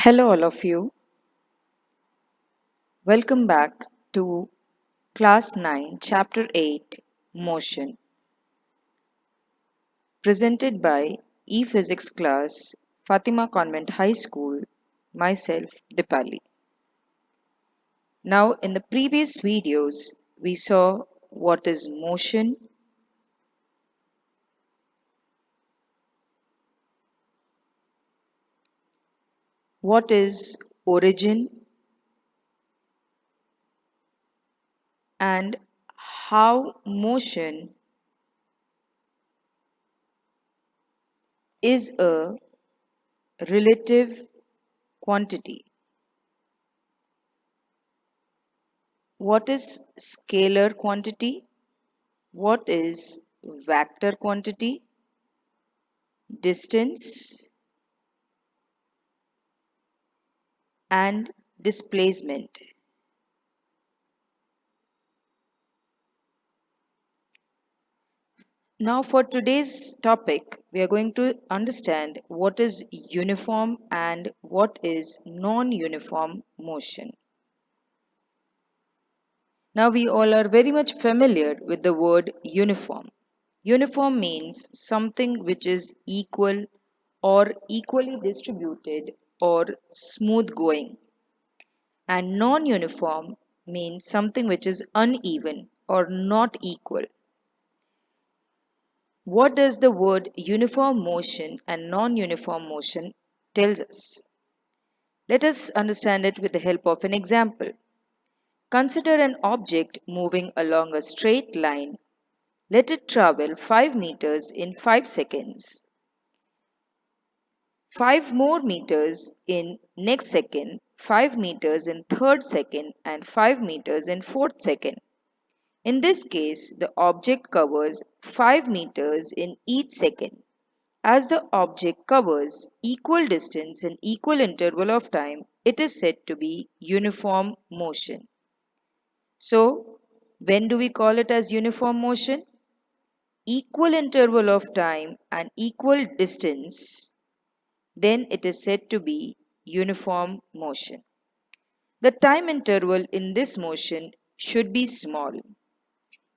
Hello, all of you. Welcome back to Class 9, Chapter 8 Motion, presented by E-Physics class, Fatima Convent High School, myself, Dipali. Now, in the previous videos, we saw what is motion, what is origin, and how motion is a relative quantity. What is scalar quantity? What is vector quantity, distance, and displacement? Now, for today's topic, we are going to understand what is uniform and what is non-uniform motion. Now, we all are very much familiar with the word uniform. Uniform means something which is equal or equally distributed or smooth going. And non-uniform means something which is uneven or not equal. What does the word uniform motion and non-uniform motion tells us? Let us understand it with the help of an example. Consider an object moving along a straight line. Let it travel 5 meters in 5 seconds. 5 more meters in next second, 5 meters in third second, and 5 meters in fourth second. In this case, the object covers 5 meters in each second. As the object covers equal distance in equal interval of time, it is said to be uniform motion. So, when do we call it as uniform motion? Equal interval of time and equal distance, then it is said to be uniform motion. The time interval in this motion should be small.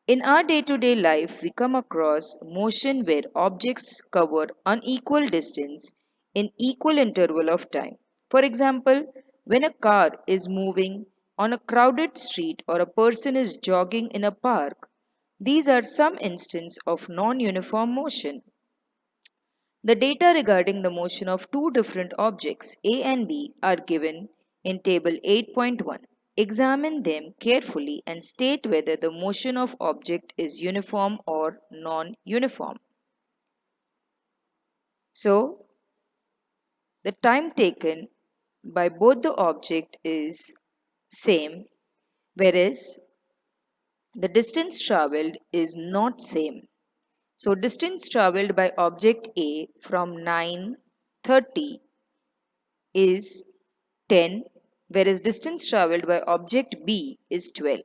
In our day-to-day life, we come across motion where objects cover unequal distance in equal interval of time. For example, when a car is moving on a crowded street or a person is jogging in a park, these are some instances of non-uniform motion. The data regarding the motion of two different objects A and B are given in table 8.1. Examine them carefully and state whether the motion of object is uniform or non-uniform. So, the time taken by both the object is same, whereas the distance traveled is not same. So, distance traveled by object A from 9:30 is 10, whereas distance traveled by object B is 12.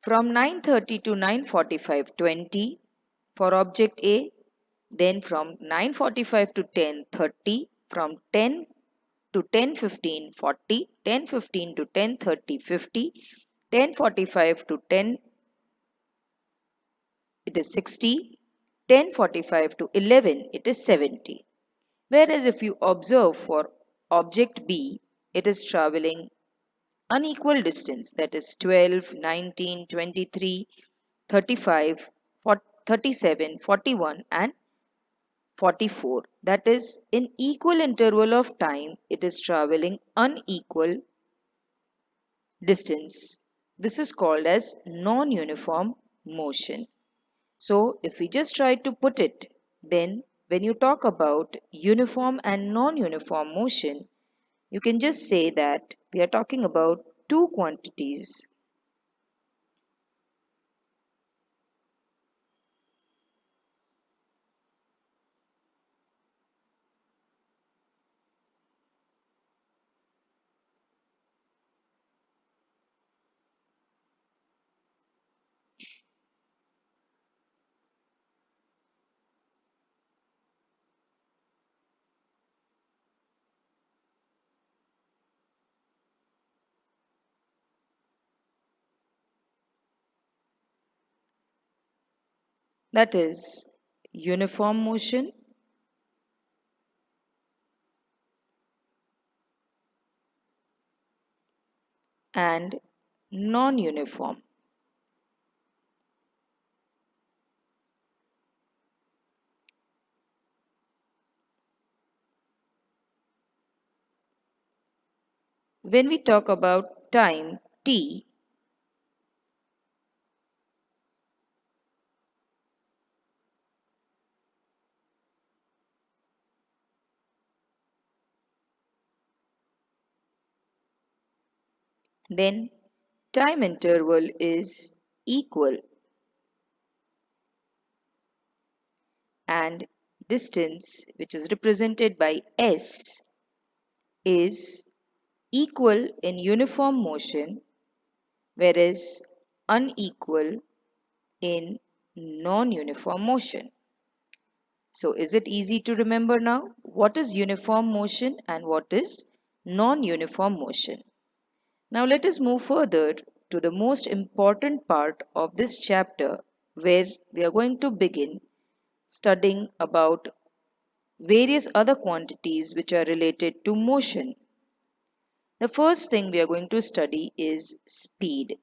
From 9:30 to 9:45, 20 for object A, then from 9:45 to 10:30, from 10 to 10:15, 40, 10:15 to 10:30, 50, 10:45 to 10, it is 60, 10:45 to 11, it is 70. Whereas if you observe for object B, it is traveling unequal distance, that is 12, 19, 23, 35, 37, 41 and 44. That is in equal interval of time it is traveling unequal distance. This is called as non-uniform motion. So if we just try to put it, then when you talk about uniform and non-uniform motion, you can just say that we are talking about two quantities. that is uniform motion and non-uniform. When we talk about time t, then time interval is equal and distance, which is represented by s, is equal in uniform motion, whereas unequal in non-uniform motion. So is it easy to remember now? What is uniform motion and what is non-uniform motion? Now let us move further to the most important part of this chapter, where we are going to begin studying about various other quantities which are related to motion. The first thing we are going to study is speed.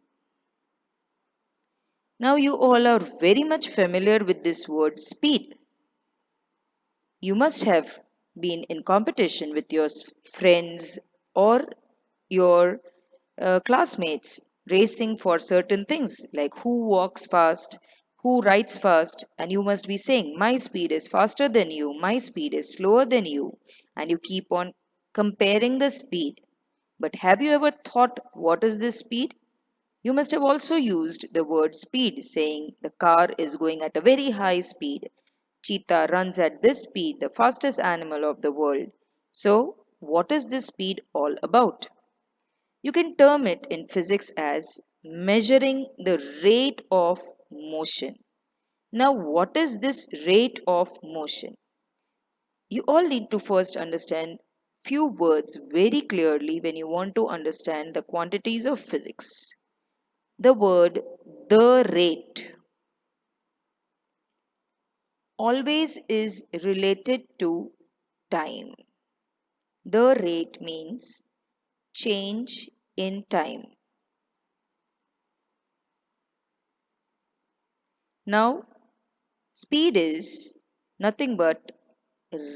Now you all are very much familiar with this word speed. You must have been in competition with your friends or your classmates racing for certain things like who walks fast, who writes fast, and you must be saying, my speed is faster than you, my speed is slower than you, and you keep on comparing the speed. But have you ever thought what is this speed? You must have also used the word speed, saying the car is going at a very high speed. Cheetah runs at this speed, the fastest animal of the world. So, what is this speed all about? You can term it in physics as measuring the rate of motion. Now, what is this rate of motion? You all need to first understand few words very clearly when you want to understand the quantities of physics. The word the rate always is related to time. The rate means change in time. Now, speed is nothing but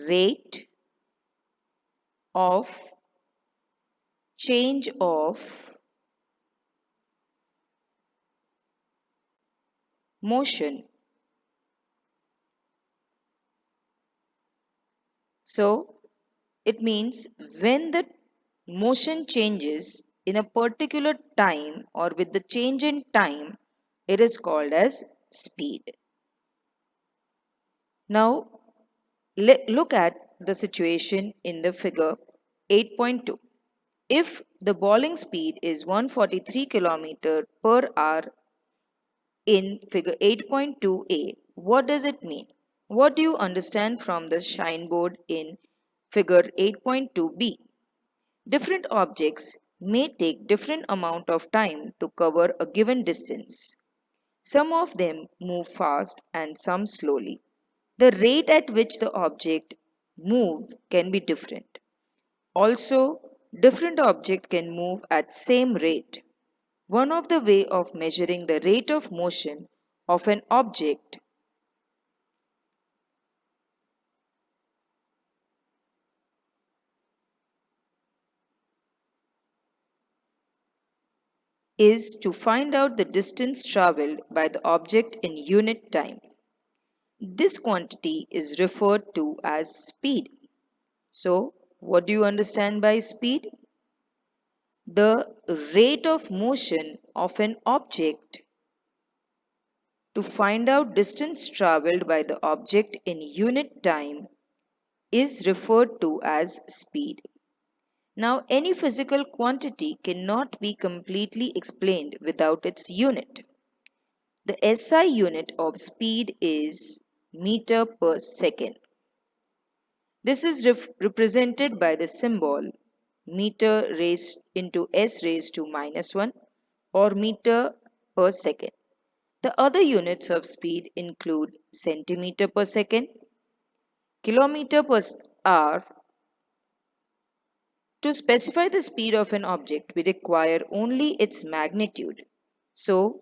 rate of change of motion. So, it means when the motion changes in a particular time or with the change in time, it is called as speed. Now, look at the situation in the figure 8.2. If the bowling speed is 143 km per hour in figure 8.2a, what does it mean? What do you understand from the shine board in figure 8.2b? Different objects may take different amount of time to cover a given distance. Some of them move fast and some slowly. The rate at which the object move can be different. Also, different object can move at same rate. One of the way of measuring the rate of motion of an object is to find out the distance traveled by the object in unit time. This quantity is referred to as speed. So, what do you understand by speed? The rate of motion of an object to find out distance traveled by the object in unit time is referred to as speed. Now, any physical quantity cannot be completely explained without its unit. The SI unit of speed is meter per second. This is represented by the symbol meter raised into s raised to minus 1 or meter per second. The other units of speed include centimeter per second, kilometer per hour. To specify the speed of an object, we require only its magnitude. So,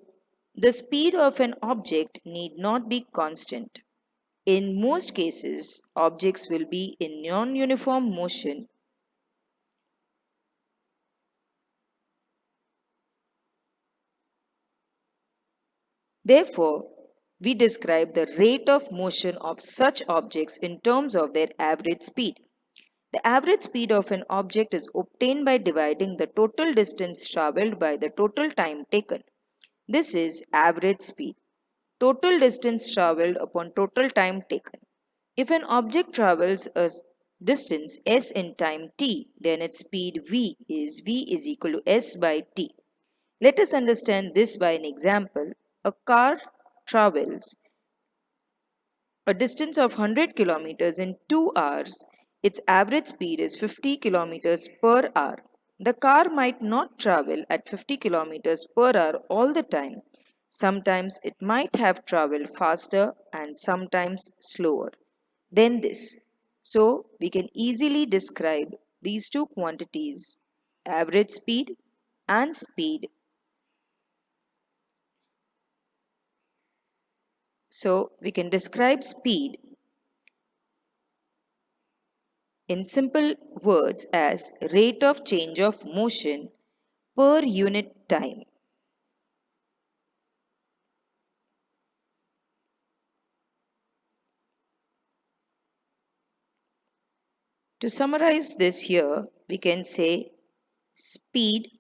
the speed of an object need not be constant. In most cases, objects will be in non-uniform motion. Therefore, we describe the rate of motion of such objects in terms of their average speed. The average speed of an object is obtained by dividing the total distance traveled by the total time taken. This is average speed. Total distance traveled upon total time taken. If an object travels a distance s in time t, then its speed v is equal to s by t. Let us understand this by an example. A car travels a distance of 100 kilometers in 2 hours. Its average speed is 50 kilometers per hour. The car might not travel at 50 kilometers per hour all the time. Sometimes it might have traveled faster and sometimes slower than this. So we can easily describe these two quantities, average speed and speed. So we can describe speed in simple words as rate of change of motion per unit time. To summarize this here, we can say speed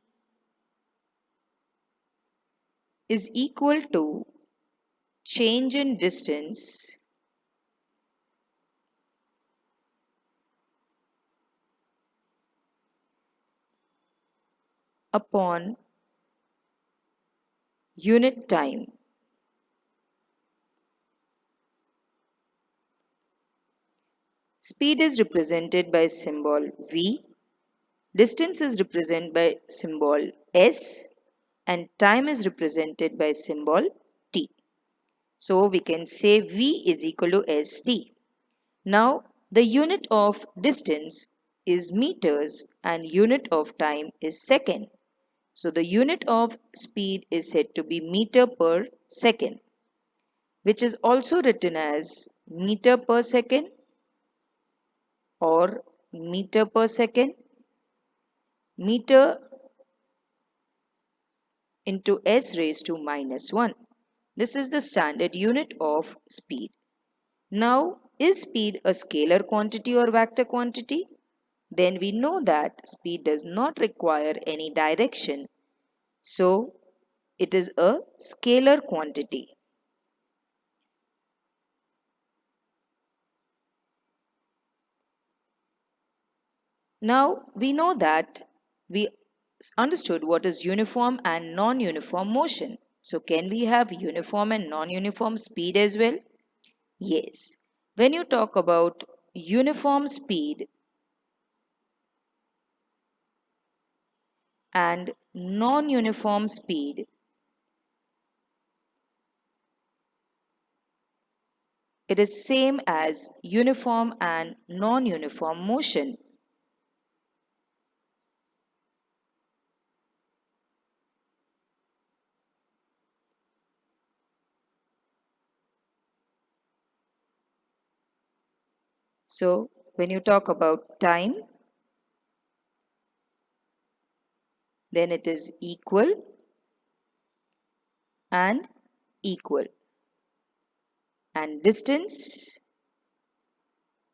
is equal to change in distance upon unit time. Speed is represented by symbol v, distance is represented by symbol s, and time is represented by symbol t. So we can say v is equal to st. Now the unit of distance is meters and unit of time is second. So the unit of speed is said to be meter per second, which is also written as meter per second or meter per second, meter into s raised to minus 1. This is the standard unit of speed. Now, is speed a scalar quantity or vector quantity? Then we know that speed does not require any direction. So, it is a scalar quantity. Now, we know that we understood what is uniform and non-uniform motion. So, can we have uniform and non-uniform speed as well? Yes. When you talk about uniform speed and non-uniform speed, it is same as uniform and non-uniform motion. So, when you talk about time, then it is equal and equal. And distance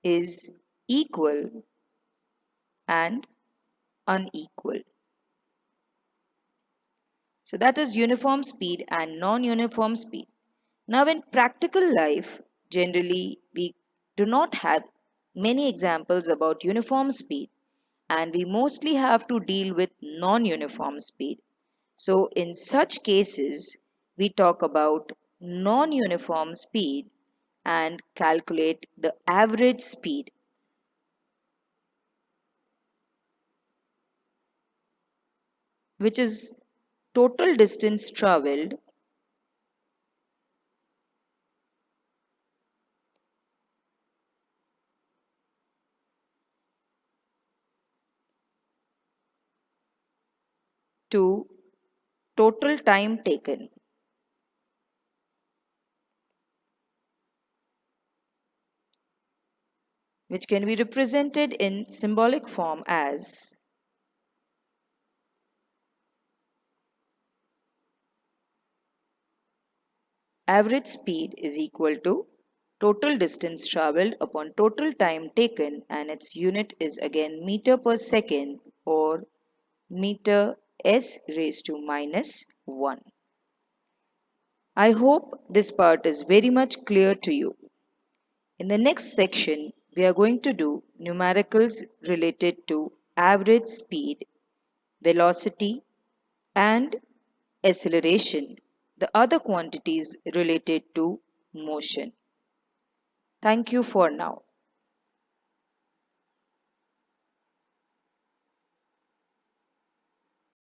is equal and unequal. So that is uniform speed and non-uniform speed. Now in practical life, generally we do not have many examples about uniform speed and we mostly have to deal with non-uniform speed. So in such cases, we talk about non-uniform speed and calculate the average speed, which is total distance traveled to total time taken, which can be represented in symbolic form as average speed is equal to total distance traveled upon total time taken, and its unit is again meter per second or meter s raised to minus 1. I hope this part is very much clear to you. In the next section, we are going to do numericals related to average speed, velocity, and acceleration, the other quantities related to motion. Thank you for now.